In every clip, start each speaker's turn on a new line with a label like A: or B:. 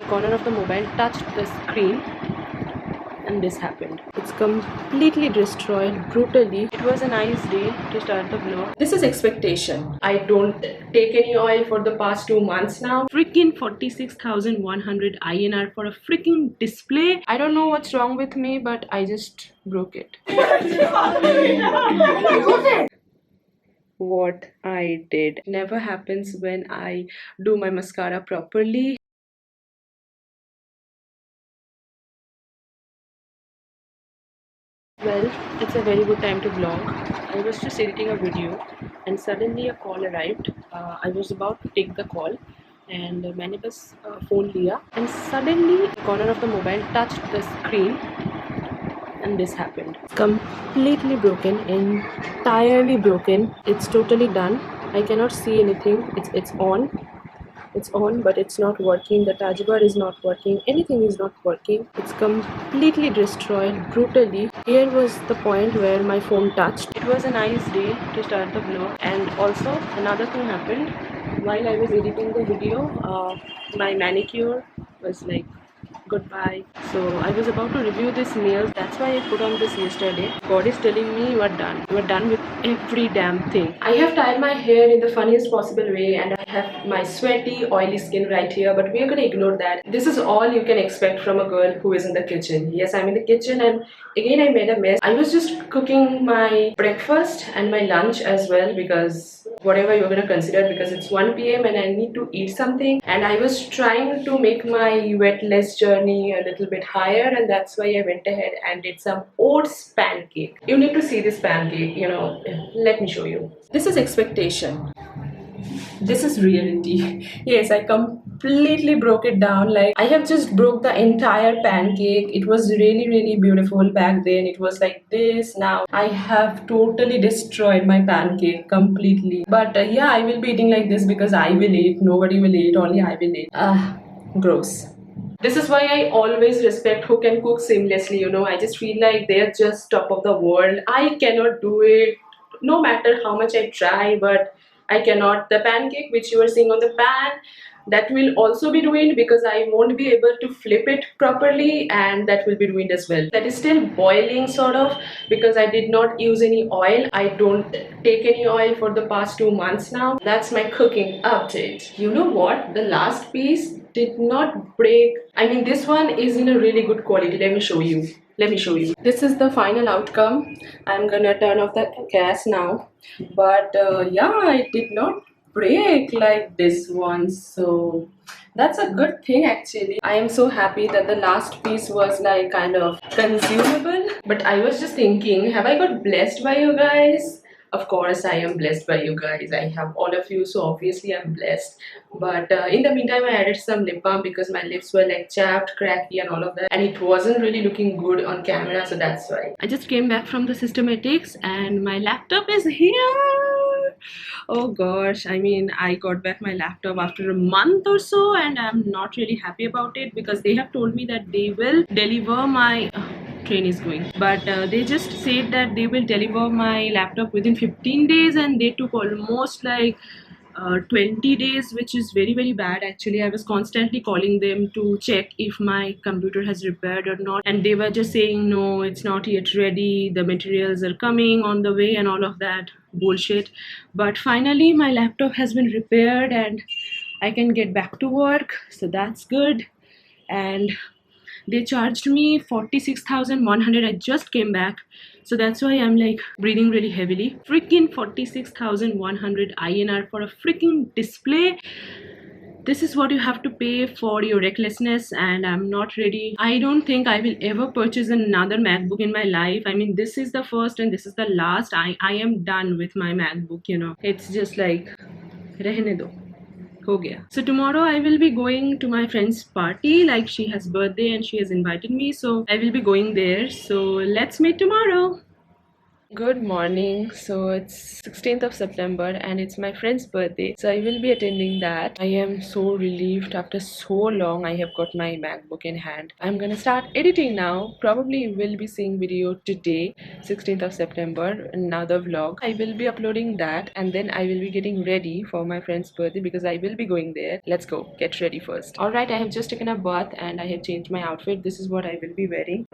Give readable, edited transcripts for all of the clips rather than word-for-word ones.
A: corner of the mobile touched the screen and this happened. It's completely destroyed brutally. It was a nice day to start the vlog. This is expectation. I don't take any oil for the past 2 months now. Freaking 46,100 INR for a freaking display. I don't know what's wrong with me, but I just broke it. What I did never happens when I do my mascara properly. Well, it's a very good time to vlog. I was just editing a video and suddenly a call arrived. I was about to take the call and मैंने बस phone लिया and suddenly the corner of the mobile touched the screen and this happened. It's completely broken, entirely broken. It's totally done. I cannot see anything. It's on. It's on, but it's not working. The touch bar is not working. Anything is not working. It's completely destroyed brutally. Here was the point where my phone touched. It was a nice day to start the vlog, and also another thing happened while I was editing the video. My manicure was like goodbye. So I was about to review this nails. That's why I put on this yesterday. God is telling me you are done. You are done with every damn thing. I have tied my hair in the funniest possible way and I have my sweaty, oily skin right here, but we are gonna ignore that. This is all you can expect from a girl who is in the kitchen. Yes, I'm in the kitchen and again I made a mess. I was just cooking my breakfast and my lunch as well, because whatever you're gonna consider, because it's 1 p.m. and I need to eat something, and I was trying to make my weight loss journey a little bit higher, and that's why I went ahead and did some oats pancake. You need to see this pancake, you know. Let me show you. This is expectation. This is reality. Yes, I completely broke it down. Like, I have just broke the entire pancake. It was really beautiful back then. It was like this. Now I have totally destroyed my pancake completely. But yeah, I will be eating like this because I will eat. Nobody will eat, only I will eat. Gross. This is why I always respect who can cook seamlessly, you know. I just feel like they're just top of the world. I cannot do it no matter how much I try, but I cannot. The pancake which you are seeing on the pan, that will also be ruined because I won't be able to flip it properly, and that will be ruined as well. That is still boiling sort of, because I did not use any oil. I don't take any oil for the past 2 months now. That's my cooking update. You know what? The last piece did not break. I mean, this one is in a really good quality. Let me show you. This is the final outcome. I'm gonna turn off the gas now, but yeah, it did not break like this one, so that's a good thing actually. I am so happy that the last piece was like kind of consumable. But I was just thinking, have I got blessed by you guys? Of course I am blessed by you guys. I have all of you, so obviously I'm blessed. But in the meantime I added some lip balm because my lips were like chapped, cracky and all of that, and it wasn't really looking good on camera, so that's why. I just came back from the systematics and my laptop is here. Oh gosh, I mean, I got back my laptop after a month or so and I'm not really happy about it because they have told me that they will deliver my train is going, but they just said that they will deliver my laptop within 15 days and they took almost like 20 days, which is very bad actually. I was constantly calling them to check if my computer has repaired or not, and they were just saying no, it's not yet ready, the materials are coming on the way and all of that bullshit. But finally my laptop has been repaired and I can get back to work, so that's good. And they charged me 46,100. I just came back, so that's why I'm like breathing really heavily. Freaking 46,100 INR for a freaking display. This is what you have to pay for your recklessness, and I'm not ready. I don't think I will ever purchase another MacBook in my life. I mean, this is the first and this is the last. I am done with my MacBook, you know. It's just like rehne do. So tomorrow I will be going to my friend's party. Like, she has birthday and she has invited me, so I will be going there. So let's meet tomorrow. Good morning. So it's 16th of September and it's my friend's birthday. So I will be attending that. I am so relieved after so long I have got my MacBook in hand. I'm gonna start editing now. Probably you will be seeing video today, 16th of September, another vlog. I will be uploading that and then I will be getting ready for my friend's birthday because I will be going there. Let's go. Get ready first. Alright, I have just taken a bath and I have changed my outfit. This is what I will be wearing.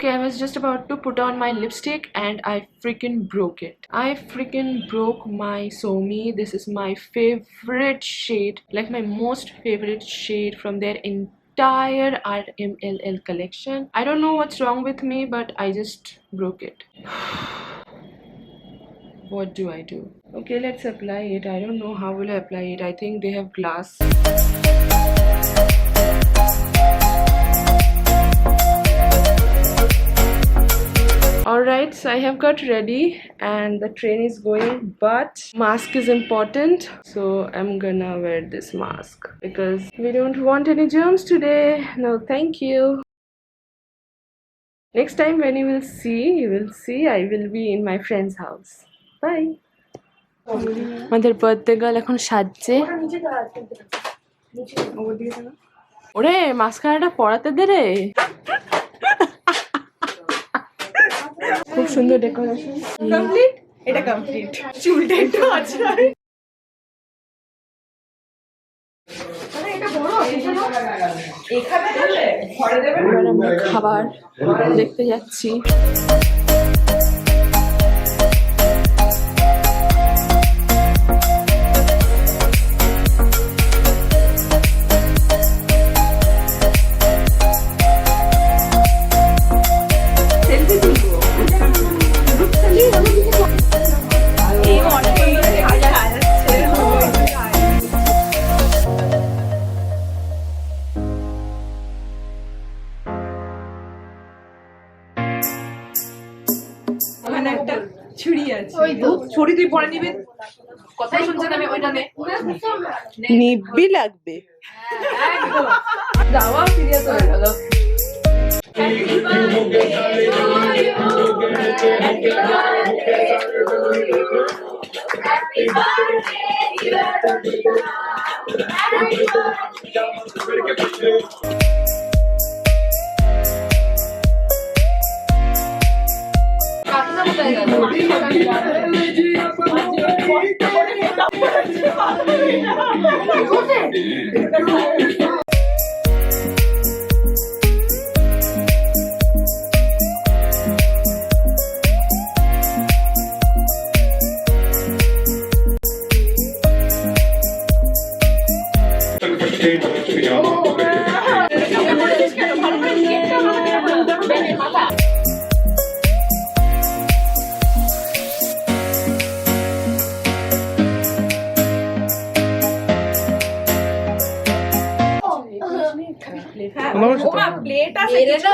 A: I was just about to put on my lipstick and I freaking broke it. I freaking broke my Somi. This is my favorite shade, like my most favorite shade from their entire RMLL collection. I don't know what's wrong with me, but I just broke it. What do I do? Okay, let's apply it. I don't know how will I apply it. I think they have glass. Alright, so I have got ready and the train is going, but mask is important, so I'm gonna wear this mask because we don't want any germs today. No, thank you. Next time when you will see I will be in my friend's house. Bye. আমাদের birthday girl এখন সাজছে। ওরে মাস্কারাটা পরাতে দে রে। খুব সুন্দর decoration. Complete? এটা complete. চুলটা একটু আছে। এবার আমরা খাবার দেখতে যাচ্ছি। ছড়ি তুই পরে নিবি কথাই শুনছেন আমি ওইটা নে নিবি লাগবে দাওয়া সিরিয়াস হয়ে গেল plate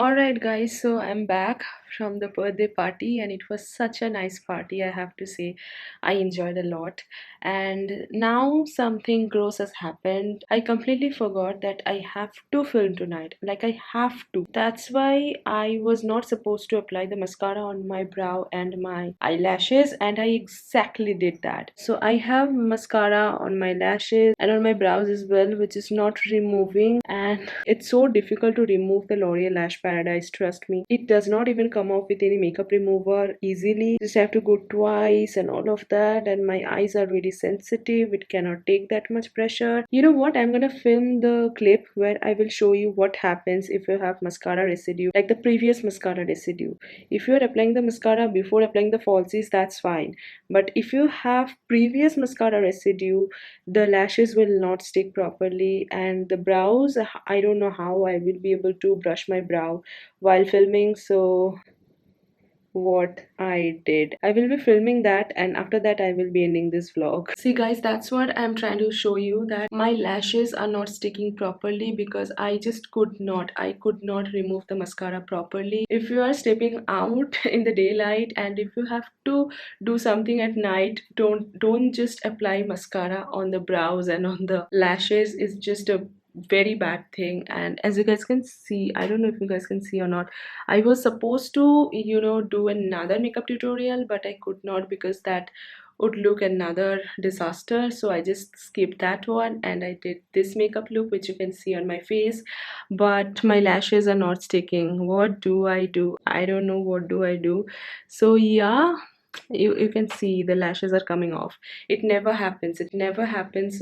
A: Alright guys, so I'm back from the birthday party and it was such a nice party, I have to say. I enjoyed a lot and now something gross has happened. I completely forgot that I have to film tonight. Like I have to. That's why I was not supposed to apply the mascara on my brow and my eyelashes and I exactly did that. So I have mascara on my lashes and on my brows as well, which is not removing, and it's so difficult to remove the L'Oreal Lash Paradise, trust me. It does not even come come off with any makeup remover easily. Just have to go twice and all of that, and my eyes are really sensitive. It cannot take that much pressure. You know what? I'm gonna film the clip where I will show you what happens if you have mascara residue, like the previous mascara residue. If you're applying the mascara before applying the falsies, that's fine. But if you have previous mascara residue, the lashes will not stick properly, and the brows, I don't know how I will be able to brush my brow while filming. So what I did, I will be filming that, and after that I will be ending this vlog. See guys, that's what I'm trying to show you, that my lashes are not sticking properly because I could not remove the mascara properly. If you are stepping out in the daylight and if you have to do something at night, don't just apply mascara on the brows and on the lashes. It's just a very bad thing. And as you guys can see, I don't know if you guys can see or not, I was supposed to, do another makeup tutorial, but I could not because that would look another disaster. So I just skipped that one and I did this makeup look, which you can see on my face. But my lashes are not sticking. What do I do? I don't know what do I do. So yeah, you can see the lashes are coming off. It never happens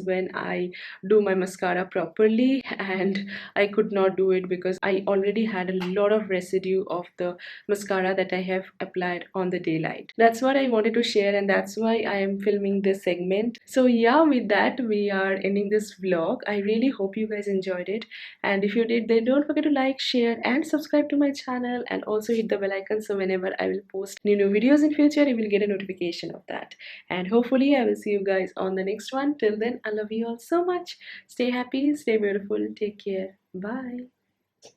A: when I do my mascara properly, and I could not do it because I already had a lot of residue of the mascara that I have applied on the daylight. That's what I wanted to share, and that's why I am filming this segment. So yeah, with that we are ending this vlog. I really hope you guys enjoyed it, and if you did, then don't forget to like, share and subscribe to my channel, and also hit the bell icon so whenever I will post new videos in future, you will get a notification of that. And hopefully I will see you guys on the next one. Till then, I love you all so much. Stay happy, stay beautiful, take care, bye.